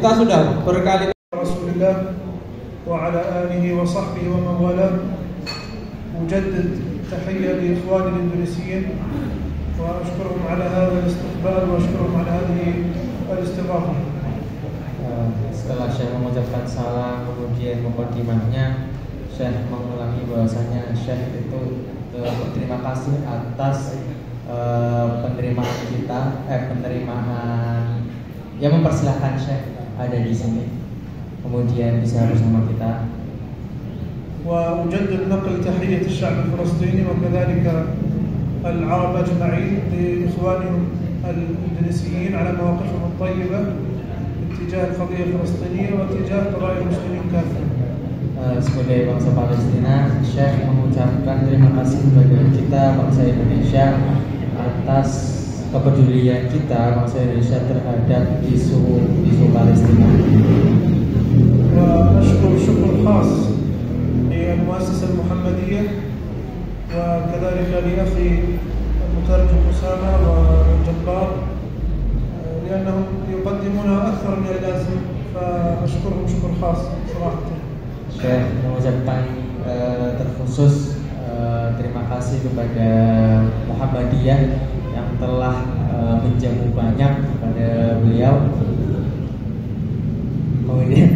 kita sudah berkali Rasulullah wa ala alihi wa sahbihi wa man wala. Mujaddid tahiyya li ikhwani al-Indonesiyin wa ashkuruhum ala hadha al-istiqbal wa ashkuruhum ala hadhihi al-istighathah. Setelah Syekh mengucapkan salam, kemudian mukadimahnya, Syekh mengulangi bahwasanya Syekh itu berterima kasih atas penerimaan kita, penerimaan yang mempersilahkan Syekh ada di sini, kemudian bisa bersama kita. وأجدد نقل تحية الشعب الفلسطيني وكذلك العرب أجمعين لإخوانهم الإندونيسيين على مواقفهم الطيبة اتجاه القضية الفلسطينية واتجاه قضايا المسلمين كافة. Sebagai bangsa Palestina, Syekh mengucapkan terima kasih kepada kita bangsa Indonesia atas kepedulian kita bangsa Indonesia terhadap isu Palestina. وأشكر شكر خاص للمؤسسة المحمدية وكذلك لأخي المترجم أسامة وجبار لأنهم يقدمون أكثر من اللازم فأشكرهم شكر خاص صراحة. Syekh mengucapkan terkhusus terima kasih kepada Muhammadiyah yang telah menjamu banyak kepada beliau. Kemudian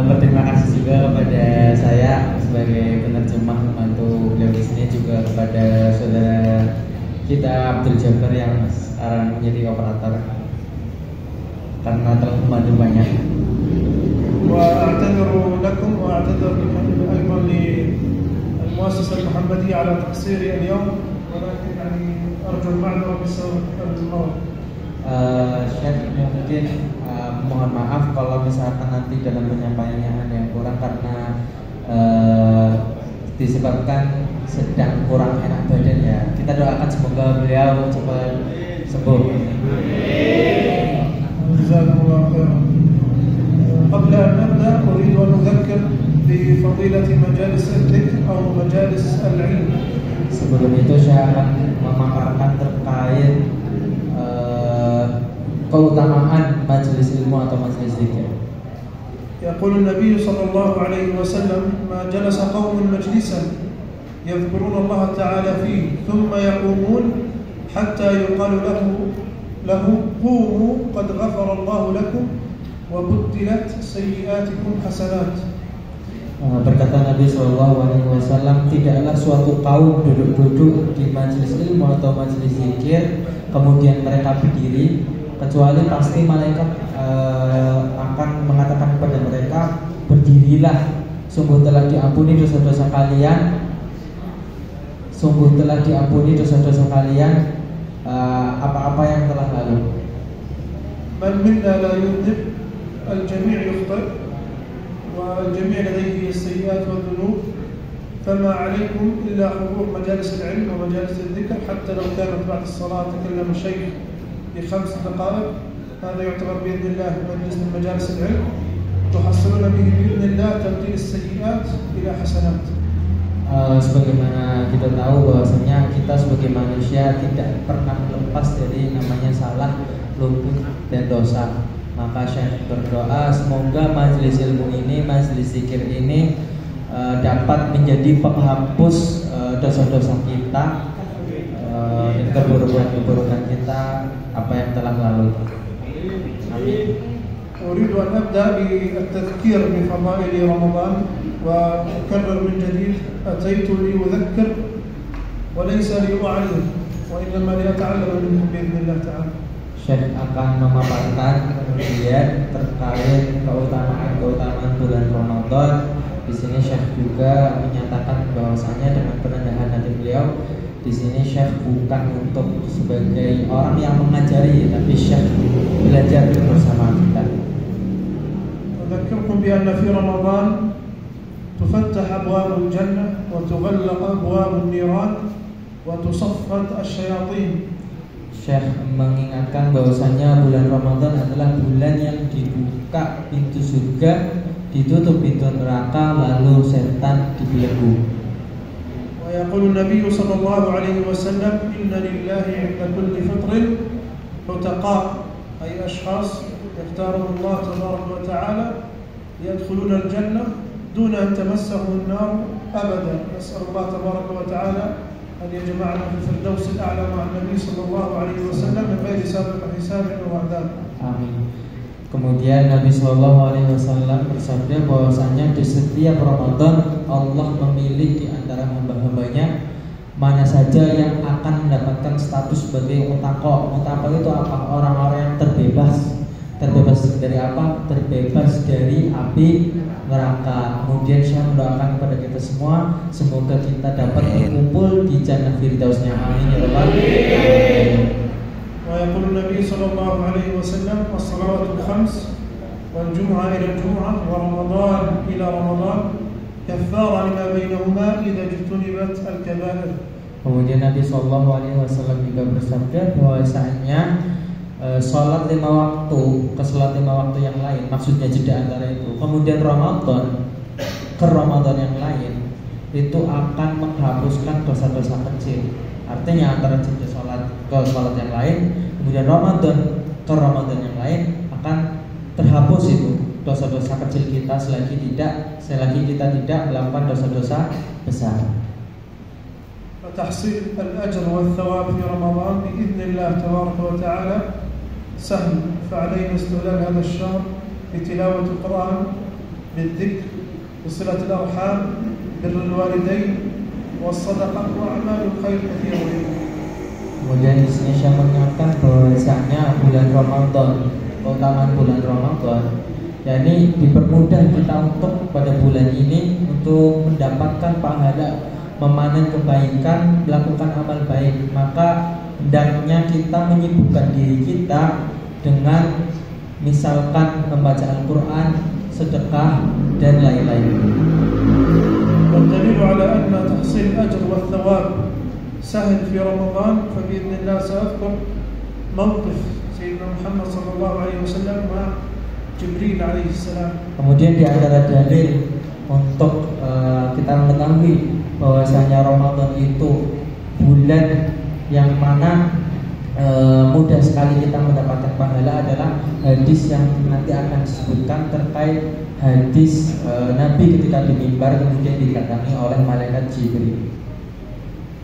berterima kasih juga kepada saya sebagai penerjemah membantu beliau di sini, juga kepada saudara kita Abdul Jabbar yang sekarang menjadi operator karena telah membantu banyak. وأعتذر لكم وأعتذر أيضا للمؤسسة المحمدية على تقصيري اليوم ولكن يعني أرجو المعذرة بسبب المرض. Syekh mungkin mohon maaf kalau misalkan nanti dalam penyampaiannya ada yang kurang karena disebabkan sedang kurang enak badan ya. Kita doakan semoga beliau cepat sembuh. Jazakumullah khairan. قبل أن نبدأ أريد أن أذكر بفضيلة مجالس الذكر أو مجالس العلم. Sebelum itu saya akan memaparkan terkait keutamaan majelis ilmu atau majelis zikir. يقول النبي صلى الله عليه وسلم ما جلس قوم مجلسا يذكرون الله تعالى فيه ثم يقومون حتى يقال له قوموا قد غفر الله لكم وبدلت سيئاتكم حسنات. Berkata Nabi SAW, tidaklah suatu kaum duduk-duduk di majelis ilmu atau majelis zikir kemudian mereka berdiri, kecuali pasti malaikat akan mengatakan kepada mereka, berdirilah, sungguh telah diampuni dosa-dosa kalian, sungguh telah diampuni dosa-dosa kalian apa-apa yang telah lalu. Man minna la yudhib, الجميع يخطئ والجميع لديه السيئات والذنوب فما عليكم إلا حضور مجالس العلم ومجالس الذكر حتى لو كانت بعد الصلاة تكلم الشيخ ب5 دقائق هذا يعتبر بإذن الله مجلس من مجالس العلم تحصلون به بإذن الله تبديل السيئات إلى حسنات. Sebagaimana kita tahu bahwasanya kita sebagai manusia tidak pernah lepas dari namanya salah, lumpuh dan dosa. Maka Syekh berdoa semoga majelis ilmu ini, majelis zikir ini dapat menjadi penghapus dosa-dosa kita dan keburukan kita apa yang telah lalu. Amin. أريد أن أبدأ بالتذكير بفضائل رمضان وأكرر من جديد أتيت لأذكر وليس لأعلم وإنما لأتعلم منكم بإذن الله تعالى. Syekh akan memaparkan kemudian terkait keutamaan bulan Ramadan. Di sini Syekh juga menyatakan bahwasanya dengan perendahan hati beliau, di sini Syekh bukan untuk sebagai orang yang mengajari, tapi Syekh belajar bersama kita. أذكركم بأن في رمضان تفتح أبواب الجنة وتغلق أبواب النيران وتصفد الشياطين. Syekh mengingatkan bahwasanya bulan Ramadan adalah bulan yang dibuka pintu surga, ditutup pintu neraka, lalu setan dibelenggu. ويقول النبي صلى الله عليه وسلم إن لله عند كل فطر عتقاء أي أشخاص يختارهم الله تبارك وتعالى يدخلون الجنة دون أن تمسهم النار أبدا. نسأل الله تبارك وتعالى أن يجمعنا في الفردوس الأعلى مع النبي صلى الله عليه وسلم من غير سابق حساب وعذاب. Amin. Kemudian Nabi Shallallahu Alaihi Wasallam bersabda bahwasanya di setiap Ramadan Allah memilih di antara hamba-hambanya mana saja yang akan mendapatkan status sebagai mutaqo. Mutaqo itu apa? Orang-orang yang terbebas. Terbebas dari apa? Terbebas dari api neraka. Kemudian saya mendoakan kepada kita semua, semoga kita dapat berkumpul di Jannah Firdausnya. Amin ya rabbal alamin. ويقول النبي صلى الله عليه وسلم الصلوات الخمس والجمعة إلى الجمعة ورمضان إلى رمضان كفارة لما بينهما إذا اجتنبت الكبائر. Kemudian Nabi Shallallahu Alaihi Wasallam juga bersabda bahwasanya sholat 5 waktu ke sholat 5 waktu yang lain, maksudnya jeda antara itu. Kemudian Ramadan ke Ramadan yang lain itu akan menghapuskan dosa-dosa kecil. Artinya antara jeda sholat ke sholat yang lain, kemudian Ramadan ke Ramadan yang lain akan terhapus itu dosa-dosa kecil kita selagi kita tidak melakukan dosa-dosa besar. وتحصيل الأجر والثواب في رمضان بإذن الله تبارك وتعالى سهل، فعلينا استغلال هذا الشهر بتلاوة القرآن، بالذكر، بصلة الأرحام، بر الوالدين، والصدقة وأعمال الخير كثيرة. Kemudian di sini saya mengingatkan bahwasanya bulan Ramadan, keutamaan bulan Ramadan, yakni dipermudah kita untuk pada bulan ini untuk mendapatkan pahala, memanen kebaikan, melakukan amal baik. Maka hendaknya kita menyibukkan diri kita dengan misalkan membaca Al-Quran, sedekah dan lain-lain. والدليل على أن تحصيل الأجر والثواب سهل في رمضان فبإذن الله سأذكر موقف سيدنا محمد صلى الله عليه وسلم مع جبريل عليه السلام. Kemudian di antara dalil untuk kita mengetahui bahwasanya Ramadan itu bulan yang mana mudah sekali kita mendapatkan pahala adalah hadis yang nanti akan disebutkan terkait hadis Nabi ketika di mimbar kemudian didatangi oleh malaikat Jibril.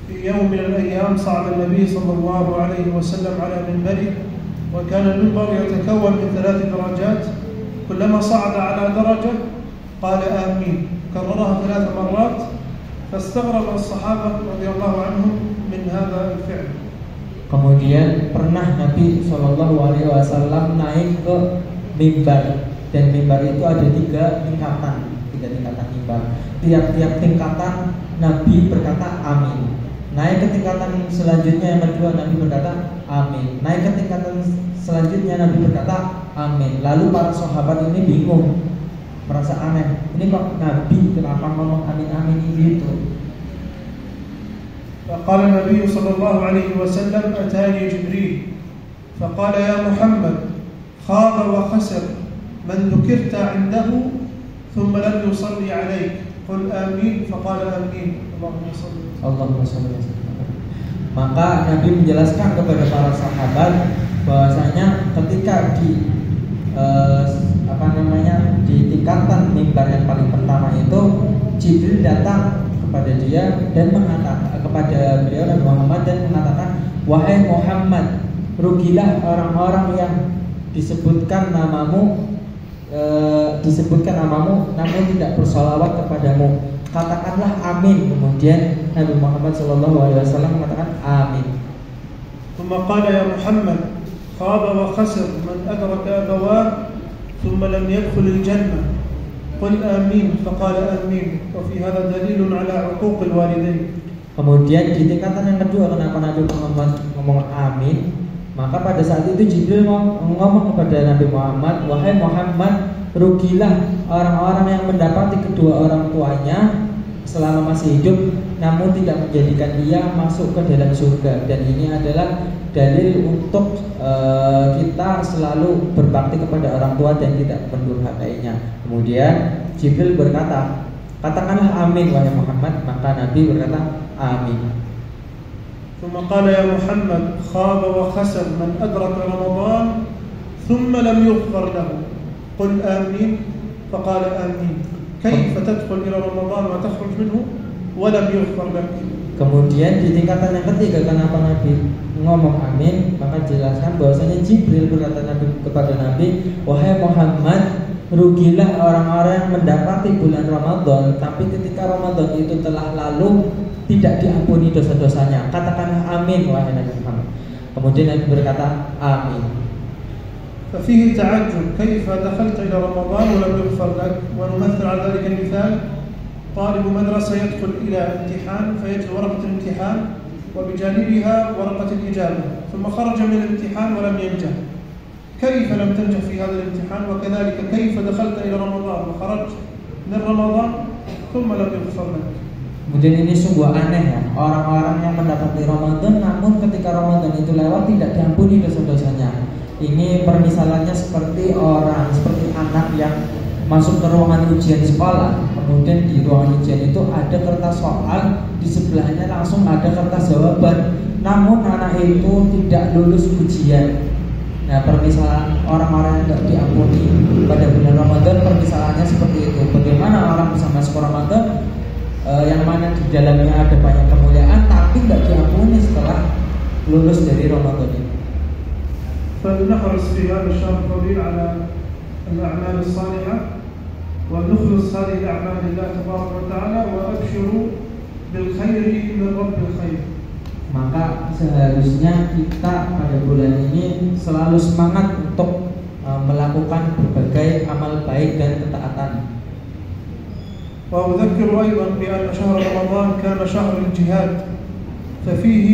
في يوم من الأيام صعد النبي صلى الله عليه وسلم على منبره وكان المنبر يتكون من 3 درجات كلما صعد على درجة قال آمين كررها 3 مرات فاستغرب الصحابة رضي الله عنهم من هذا الفعل. Kemudian pernah Nabi Shallallahu Alaihi Wasallam naik ke mimbar dan mimbar itu ada 3 tingkatan mimbar. Tiap-tiap tingkatan Nabi berkata amin. Naik ke tingkatan selanjutnya yang kedua Nabi berkata amin. Naik ke tingkatan selanjutnya Nabi berkata amin. Lalu para sahabat ini bingung, merasa aneh. Ini kok Nabi kenapa ngomong amin-amin gitu? فقال النبي صلى الله عليه وسلم أتاني جبريل فقال يا محمد خاب وخسر من ذكرت عنده ثم لم يصلي عليك قل آمين فقال آمين اللهم صل وسلم. Maka Nabi menjelaskan kepada para sahabat bahwasanya ketika di di tingkatan mimbar yang paling pertama itu Jibril datang kepada dia dan mengatakan kepada beliau Nabi Muhammad dan mengatakan, wahai Muhammad, rugilah orang-orang yang disebutkan namamu namun tidak bersolawat kepadamu. Katakanlah amin. Kemudian Nabi Muhammad SAW mengatakan amin. ثم قال يا محمد خاب وخسر من أدرك أبواه ثم لم يدخل الجنة قل آمين فقال آمين وفي هذا دليل على عقوق الوالدين. Kemudian di tingkatan yang kedua kenapa Nabi Muhammad ngomong amin? Maka pada saat itu Jibril ngomong kepada Nabi Muhammad, wahai Muhammad, rugilah orang-orang yang mendapati kedua orang tuanya selama masih hidup namun tidak menjadikan dia masuk ke dalam surga. Dan ini adalah dalil untuk kita selalu berbakti kepada orang tua dan tidak mendurhakainya. Kemudian Jibril berkata, katakanlah amin wahai Muhammad. Maka Nabi berkata amin. ثم قال يا محمد خاب وخسر من أدرك رمضان ثم لم يغفر له قل آمين فقال آمين كيف تدخل إلى رمضان وتخرج منه ولم يغفر لك. Kemudian di tingkatan yang ketiga, kenapa Nabi ngomong amin, maka jelaskan bahwasanya Jibril berkata kepada Nabi, wahai Muhammad, rugilah orang-orang yang mendapati bulan Ramadan tapi ketika Ramadan itu telah lalu tidak diampuni dosa-dosanya. Katakanlah amin wahai Nabi Muhammad. Kemudian Nabi berkata amin. ففيه تعجب كيف دخلت إلى رمضان ولم يغفر لك. ونمثل على ذلك المثال طالب مدرسة يدخل إلى امتحان فيجد ورقة الامتحان وبجانبها ورقة الإجابة ثم خرج من الامتحان ولم ينجح. كيف لم تنجح في هذا الامتحان؟ وكذلك كيف دخلت إلى رمضان وخرجت من رمضان ثم لم يغفر لك. Kemudian ini sungguh aneh ya, orang-orang yang mendapati Ramadan namun ketika Ramadan itu lewat tidak diampuni dosa-dosanya. Ini permisalannya seperti anak yang masuk ke ruangan ujian sekolah, kemudian di ruangan ujian itu ada kertas soal, di sebelahnya langsung ada kertas jawaban, namun anak itu tidak lulus ujian. Nah, permisalan orang-orang yang tidak diampuni pada bulan Ramadan, permisalannya seperti itu. Bagaimana orang bisa masuk Ramadan yang mana di dalamnya ada banyak kemuliaan tapi tidak diampuni setelah lulus dari Ramadan ini. فلنحرص في هذا الشهر الطويل على الأعمال الصالحة ونخلص هذه الأعمال لله تبارك وتعالى وأبشروا بالخير من رب الخير. Maka seharusnya kita pada bulan ini selalu semangat untuk melakukan berbagai amal baik dan ketaatan. وأذكر أيضا بأن شهر رمضان كان شهر الجهاد ففيه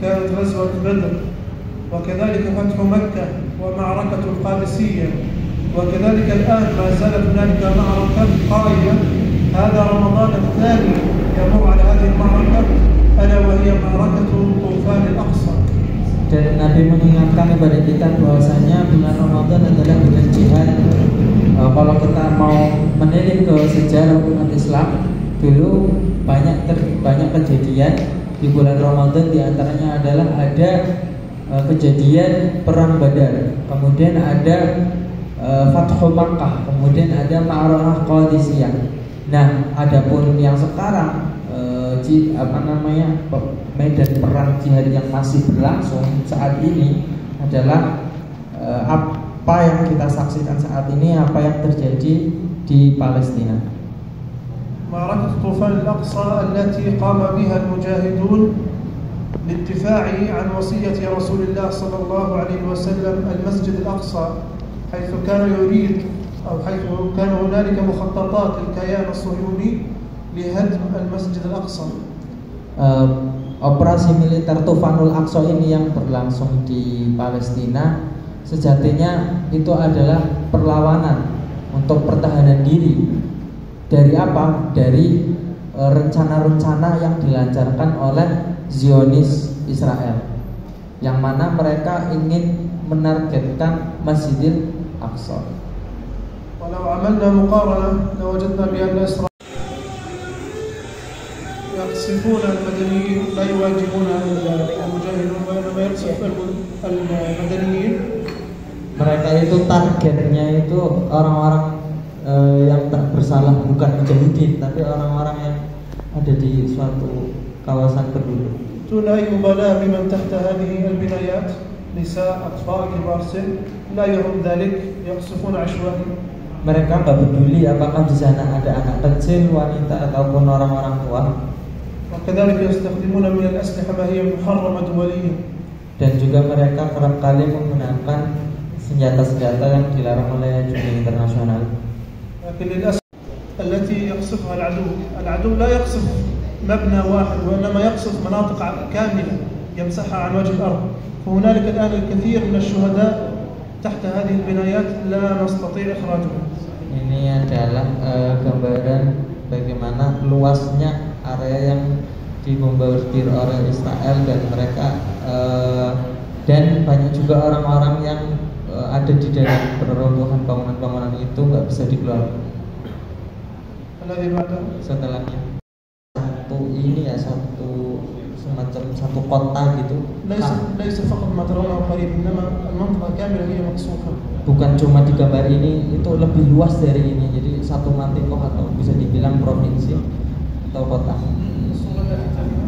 كانت غزوة بدر وكذلك فتح مكة ومعركة القادسية وكذلك الآن ما زالت هنالك معركة قائمة. هذا رمضان الثاني يمر على هذه المعركة ألا وهي معركة طوفان الأقصى. Dan Nabi mengingatkan kepada kita bahwasanya bulan Ramadan adalah bulan jihad. Kalau kita mau menilik ke sejarah umat Islam, dulu banyak kejadian di bulan Ramadan, diantaranya adalah ada kejadian perang Badar, kemudian ada Fathu Makkah, kemudian ada Ma'rakah Qadisiyah. Nah, adapun yang sekarang medan perang jihad yang masih berlangsung saat ini adalah apa yang kita saksikan saat ini, apa yang terjadi di Palestina. Ma'rakah Tufan al-Aqsa التي قام بها المجاهدون للدفاع عن وصية رسول الله صلى الله عليه وسلم المسجد الأقصى حيث كان يريد أو حيث كان هنالك مخططات الكيان الصهيوني لهدم المسجد الأقصى. Operasi militer Tufanul Aqsa ini yang berlangsung di Palestina sejatinya itu adalah perlawanan untuk pertahanan diri. Dari apa? Dari rencana-rencana yang dilancarkan oleh Zionis Israel, yang mana mereka ingin menargetkan Masjidil Aqsa. Walau amalna muqarana lawajadna bi anna Israel يقصفون المدنيين لا يواجهون المجاهدين وإنما يقصف المدنيين. Mereka itu targetnya itu orang-orang yang tak bersalah, bukan mujahidin tapi orang-orang yang ada di suatu kawasan penduduk. لا يبالى بمن تحت هذه البنايات نساء أطفال كبار سن لا يهم ذلك يقصفون عشوائي. Mereka nggak peduli apakah di sana ada anak kecil, wanita ataupun orang-orang tua. وكذلك يستخدمون من الأسلحة ما هي محرمة دوليا. Dan juga mereka kerap kali menggunakan senjata-senjata yang dilarang oleh dunia internasional. لكن للأسف التي يقصفها العدو لا يقصف مبنى واحد وإنما يقصف مناطق كاملة يمسحها عن وجه الأرض. فهنالك الآن الكثير من الشهداء تحت هذه البنايات لا نستطيع إخراجهم. Ini adalah gambaran bagaimana luasnya area yang dibombardir oleh Israel dan mereka dan banyak juga orang-orang yang ada di dalam peruntuhan bangunan-bangunan itu nggak bisa dikeluarkan. Setelahnya satu semacam satu kota gitu. ليس فقط ما ترونه قريب إنما المنطقة كاملة هي مقصوفة. bukan cuma di gambar ini, itu lebih luas dari ini. Jadi satu mantikoh atau bisa dibilang provinsi atau kota. Sholat dari jam